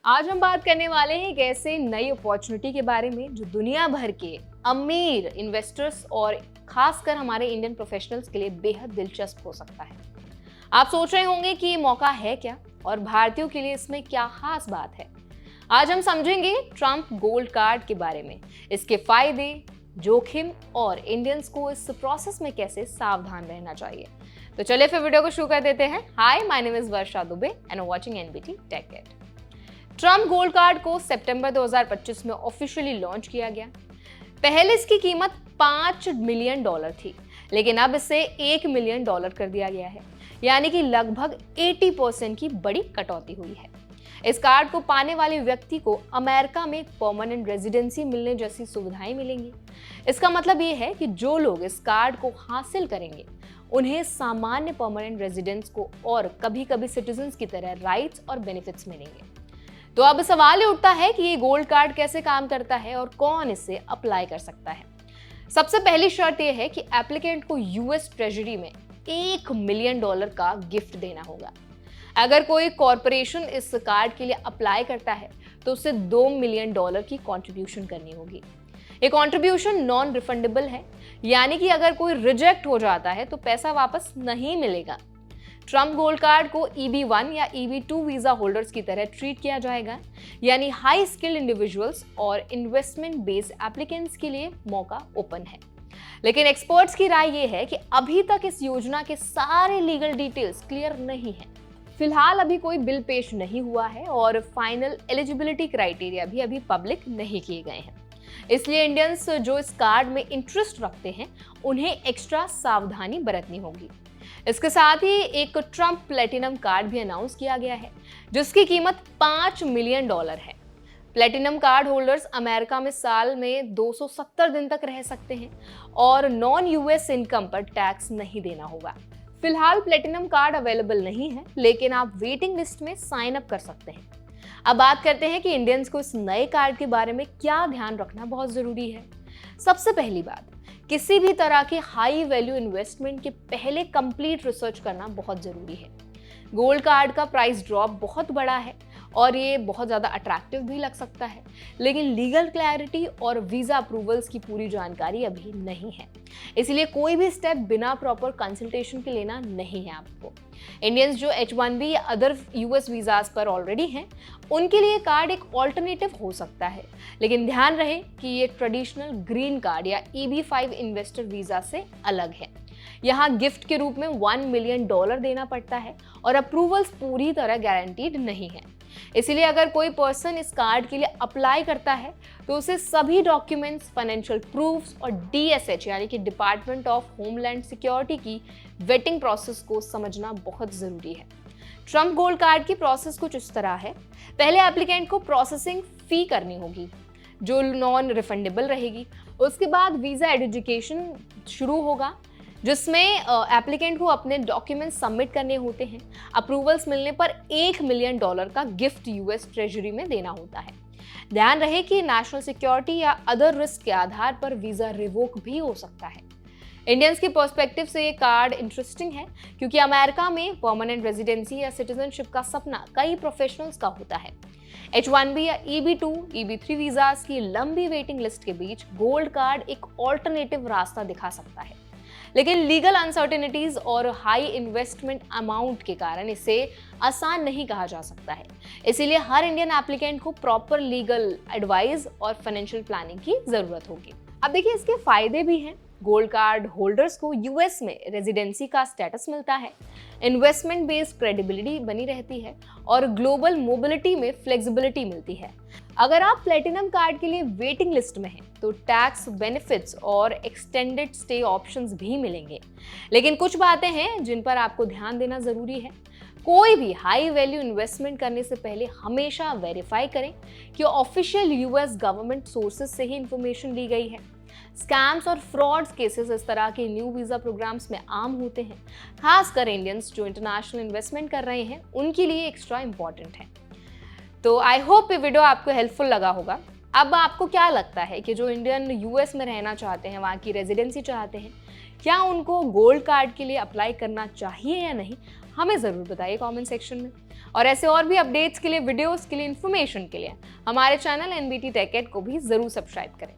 आज हम बात करने वाले हैं एक ऐसे नई अपॉर्चुनिटी के बारे में जो दुनिया भर के अमीर इन्वेस्टर्स और खासकर हमारे इंडियन प्रोफेशनल्स के लिए बेहद दिलचस्प हो सकता है। आप सोच रहे होंगे कि ये मौका है क्या और भारतीयों के लिए इसमें क्या खास बात है। आज हम समझेंगे ट्रम्प गोल्ड कार्ड के बारे में, इसके फायदे, जोखिम और इंडियंस को इस प्रोसेस में कैसे सावधान रहना चाहिए। तो चलिए फिर वीडियो को शुरू कर देते हैं। Hi, my name is Varsha Dubey and watching NBT tech it. Trump gold card को सितंबर 2025 में ऑफिशियली लॉन्च किया गया। पहले इसकी कीमत $5 मिलियन थी, लेकिन अब इसे $1 मिलियन कर दिया गया है, यानी कि लगभग 80% की बड़ी कटौती हुई है। इस कार्ड को पाने वाले व्यक्ति को अमेरिका में परमानेंट रेजिडेंसी मिलने जैसी सुविधाएं मिलेंगी। इसका मतलब ये है कि जो लोग इस कार्ड को हासिल करेंगे उन्हें सामान्य परमानेंट रेजिडेंट्स को और कभी-कभी सिटीजन्स की तरह राइट्स और बेनिफिट्स मिलेंगे। तो अब सवाल ये उठता है कि ये गोल्ड कार्ड कैसे काम करता है और कौन इसे अप्लाई कर सकता है। सबसे पहली शर्त यह है कि एप्लीकेंट को यूएस ट्रेजरी में $1 मिलियन का गिफ्ट देना होगा। अगर कोई कॉरपोरेशन इस कार्ड के लिए अप्लाई करता है तो उसे $2 मिलियन की कंट्रीब्यूशन करनी होगी। ये कंट्रीब्यूशन नॉन रिफंडेबल है, यानी कि अगर कोई रिजेक्ट हो जाता है तो पैसा वापस नहीं मिलेगा। ट्रम्प गोल्ड कार्ड को EB1 या EB2 वीजा होल्डर्स की तरह ट्रीट किया जाएगा, यानी हाई स्किल्ड इंडिविजुअल्स और इन्वेस्टमेंट बेस्ड एप्लीकेंट्स के लिए मौका ओपन है। लेकिन एक्सपर्ट्स की राय ये है कि अभी तक इस योजना के सारे लीगल डिटेल्स क्लियर नहीं है। फिलहाल अभी कोई बिल पेश नहीं हुआ है और फाइनल एलिजिबिलिटी क्राइटेरिया भी अभी पब्लिक नहीं किए गए हैं। इसलिए इंडियंस जो इस कार्ड में इंटरेस्ट रखते हैं उन्हें एक्स्ट्रा सावधानी बरतनी होगी। इसके साथ ही एक ट्रम्प प्लेटिनम कार्ड भी अनाउंस किया गया है, जिसकी कीमत $5 मिलियन है। प्लेटिनम कार्ड होल्डर्स अमेरिका में साल में 270 दिन तक रह सकते हैं और नॉन यूएस इनकम पर टैक्स नहीं देना होगा। फिलहाल प्लेटिनम कार्ड अवेलेबल नहीं है, लेकिन आप वेटिंग लिस्ट में साइन अप कर सकते हैं। अब बात करते हैं कि इंडियंस को इस नए कार्ड के बारे में क्या ध्यान रखना बहुत जरूरी है। सबसे पहली बात, किसी भी तरह के हाई वैल्यू इन्वेस्टमेंट के पहले कंप्लीट रिसर्च करना बहुत जरूरी है। गोल्ड कार्ड का प्राइस ड्रॉप बहुत बड़ा है और ये बहुत ज़्यादा अट्रैक्टिव भी लग सकता है, लेकिन लीगल क्लैरिटी और वीज़ा अप्रूवल्स की पूरी जानकारी अभी नहीं है। इसलिए कोई भी स्टेप बिना प्रॉपर कंसल्टेशन के लेना नहीं है आपको। इंडियंस जो H1B या अदर यूएस वीज़ाज पर ऑलरेडी हैं, उनके लिए कार्ड एक ऑल्टरनेटिव हो सकता है, लेकिन ध्यान रहे कि ये ट्रेडिशनल ग्रीन कार्ड या EB5 इन्वेस्टर वीज़ा से अलग है। यहाँ गिफ्ट के रूप में $1 मिलियन देना पड़ता है और अप्रूवल्स पूरी तरह गारंटीड नहीं है। इसीलिए अगर कोई पर्सन इस कार्ड के लिए अप्लाई करता है तो उसे सभी डॉक्यूमेंट्स, फाइनेंशियल प्रूफ्स और DSH यानी कि डिपार्टमेंट ऑफ होमलैंड सिक्योरिटी की वेटिंग प्रोसेस को समझना बहुत ज़रूरी है। ट्रम्प गोल्ड कार्ड की प्रोसेस कुछ इस तरह है। पहले एप्लीकेंट को प्रोसेसिंग फ़ी करनी होगी जो नॉन रिफंडेबल रहेगी। उसके बाद वीज़ा एडजुकेशन शुरू होगा, जिसमें एप्लीकेंट को अपने डॉक्यूमेंट्स सबमिट करने होते हैं। अप्रूवल्स मिलने पर $1 मिलियन का गिफ्ट यूएस ट्रेजरी में देना होता है। ध्यान रहे कि नेशनल सिक्योरिटी या अदर रिस्क के आधार पर वीज़ा रिवोक भी हो सकता है। इंडियंस के पर्सपेक्टिव से ये कार्ड इंटरेस्टिंग है, क्योंकि अमेरिका में परमानेंट रेजिडेंसी या सिटीजनशिप का सपना कई प्रोफेशनल्स का होता है। H1B या EB2, EB3 वीज़ाज की लंबी वेटिंग लिस्ट के बीच गोल्ड कार्ड एक ऑल्टरनेटिव रास्ता दिखा सकता है, लेकिन लीगल अनसर्टेनिटीज और हाई इन्वेस्टमेंट अमाउंट के कारण इसे आसान नहीं कहा जा सकता है। इसीलिए हर इंडियन एप्लीकेंट को प्रॉपर लीगल एडवाइस और फाइनेंशियल प्लानिंग की जरूरत होगी। अब देखिए, इसके फायदे भी हैं। गोल्ड कार्ड होल्डर्स को यूएस में रेजिडेंसी का स्टेटस मिलता है, इन्वेस्टमेंट बेस्ड क्रेडिबिलिटी बनी रहती है और ग्लोबल मोबिलिटी में फ्लेक्सिबिलिटी मिलती है। अगर आप प्लेटिनम कार्ड के लिए वेटिंग लिस्ट में हैं तो टैक्स बेनिफिट्स और एक्सटेंडेड स्टे ऑप्शंस भी मिलेंगे। लेकिन कुछ बातें हैं जिन पर आपको ध्यान देना जरूरी है। कोई भी हाई वैल्यू इन्वेस्टमेंट करने से पहले हमेशा वेरीफाई करें कि ऑफिशियल यूएस गवर्नमेंट सोर्सेज से ही इंफॉर्मेशन ली गई है। स्कैम्स और फ्रॉड्स केसेस इस तरह के न्यू वीज़ा प्रोग्राम्स में आम होते हैं, खासकर इंडियंस जो इंटरनेशनल इन्वेस्टमेंट कर रहे हैं उनके लिए एक्स्ट्रा इंपॉर्टेंट है। तो आई होप ये वीडियो आपको हेल्पफुल लगा होगा। अब आपको क्या लगता है कि जो इंडियन यूएस में रहना चाहते हैं, वहाँ की रेजिडेंसी चाहते हैं, क्या उनको गोल्ड कार्ड के लिए अप्लाई करना चाहिए या नहीं? हमें ज़रूर बताइए कमेंट सेक्शन में। और ऐसे और भी अपडेट्स के लिए, वीडियोस के लिए, इन्फॉर्मेशन के लिए हमारे चैनल NBT Tech Ed को भी ज़रूर सब्सक्राइब करें।